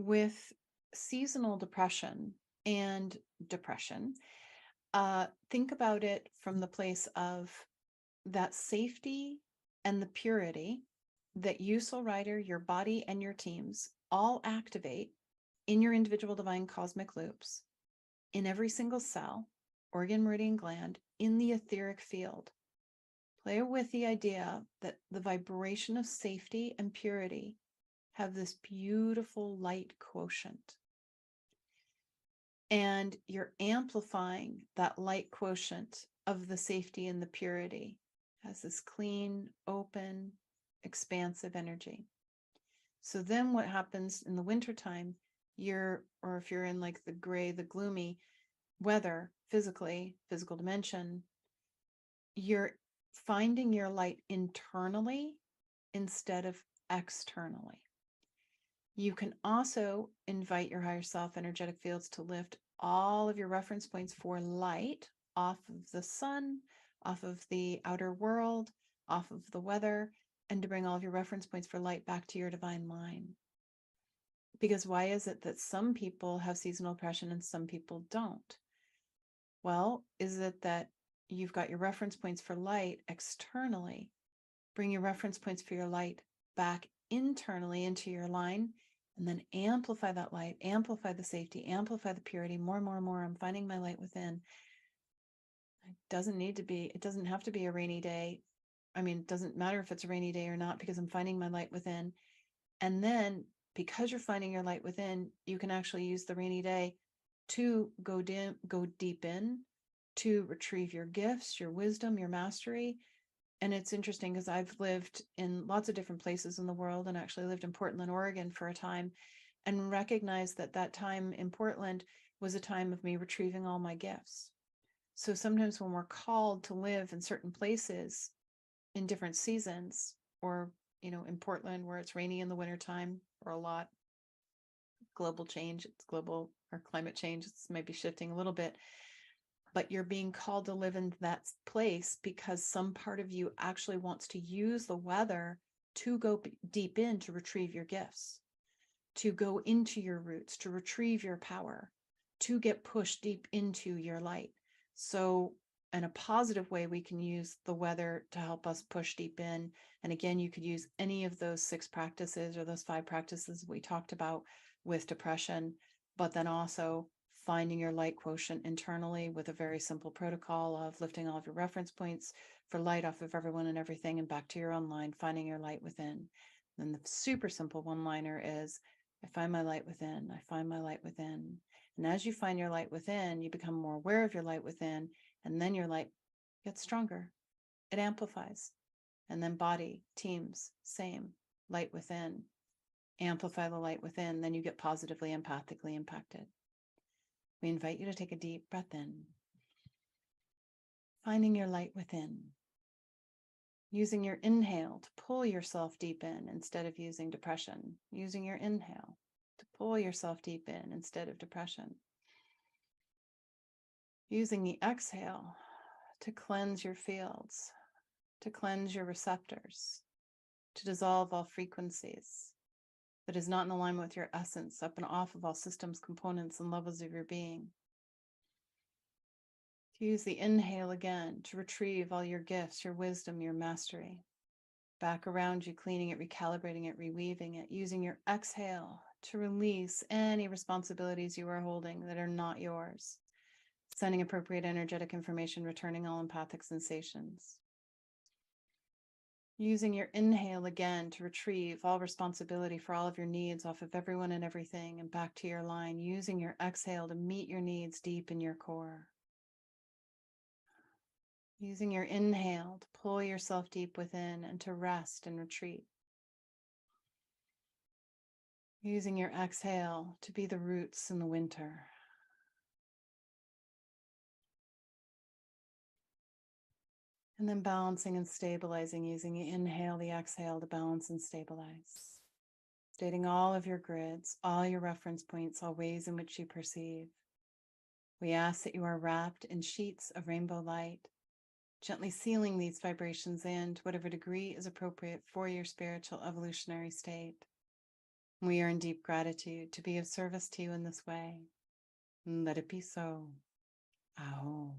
with seasonal depression and depression, think about it from the place of that safety and the purity that you, soul rider, your body, and your teams all activate in your individual divine cosmic loops, in every single cell, organ, meridian, gland, in the etheric field. Play with the idea that the vibration of safety and purity have this beautiful light quotient. And you're amplifying that light quotient of the safety and the purity as this clean, open, expansive energy. So then what happens in the wintertime, or if you're in like the gray, the gloomy weather, physical dimension, you're finding your light internally instead of externally. You can also invite your higher self energetic fields to lift all of your reference points for light off of the sun, off of the outer world, off of the weather, and to bring all of your reference points for light back to your divine line. Because why is it that some people have seasonal depression and some people don't? Well, is it that you've got your reference points for light externally? Bring your reference points for your light back internally into your line, and then amplify that light, amplify the safety, amplify the purity, more and more and more. I'm finding my light within. It doesn't have to be a rainy day. I mean, it doesn't matter if it's a rainy day or not, because I'm finding my light within. And then because you're finding your light within, you can actually use the rainy day to go deep in, to retrieve your gifts, your wisdom, your mastery. And it's interesting because I've lived in lots of different places in the world, and actually lived in Portland, Oregon for a time, and recognized that that time in Portland was a time of me retrieving all my gifts. So sometimes when we're called to live in certain places in different seasons, or, in Portland where it's rainy in the wintertime, or a lot, global change, it's global, or climate change, it's maybe shifting a little bit, but you're being called to live in that place because some part of you actually wants to use the weather to go deep in, to retrieve your gifts, to go into your roots, to retrieve your power, to get pushed deep into your light. So in a positive way, we can use the weather to help us push deep in. And again, you could use any of those 6 practices or those 5 practices we talked about with depression, but then also finding your light quotient internally with a very simple protocol of lifting all of your reference points for light off of everyone and everything and back to your own line, finding your light within. And the super simple one-liner is, I find my light within, I find my light within. And as you find your light within, you become more aware of your light within, and then your light gets stronger. It amplifies. And then body, teams, same, light within. Amplify the light within, then you get positively empathically impacted. We invite you to take a deep breath in, finding your light within. Using your inhale to pull yourself deep in instead of using depression. Using your inhale to pull yourself deep in instead of depression. Using the exhale to cleanse your fields, to cleanse your receptors, to dissolve all frequencies that is not in alignment with your essence, up and off of all systems, components, and levels of your being. To use the inhale again to retrieve all your gifts, your wisdom, your mastery. Back around you, cleaning it, recalibrating it, reweaving it. Using your exhale to release any responsibilities you are holding that are not yours. Sending appropriate energetic information, returning all empathic sensations. Using your inhale again to retrieve all responsibility for all of your needs off of everyone and everything and back to your line. Using your exhale to meet your needs deep in your core. Using your inhale to pull yourself deep within and to rest and retreat. Using your exhale to be the roots in the winter. And then balancing and stabilizing, using the inhale, the exhale to balance and stabilize. Stating all of your grids, all your reference points, all ways in which you perceive. We ask that you are wrapped in sheets of rainbow light, gently sealing these vibrations in to whatever degree is appropriate for your spiritual evolutionary state. We are in deep gratitude to be of service to you in this way. Let it be so. Aho.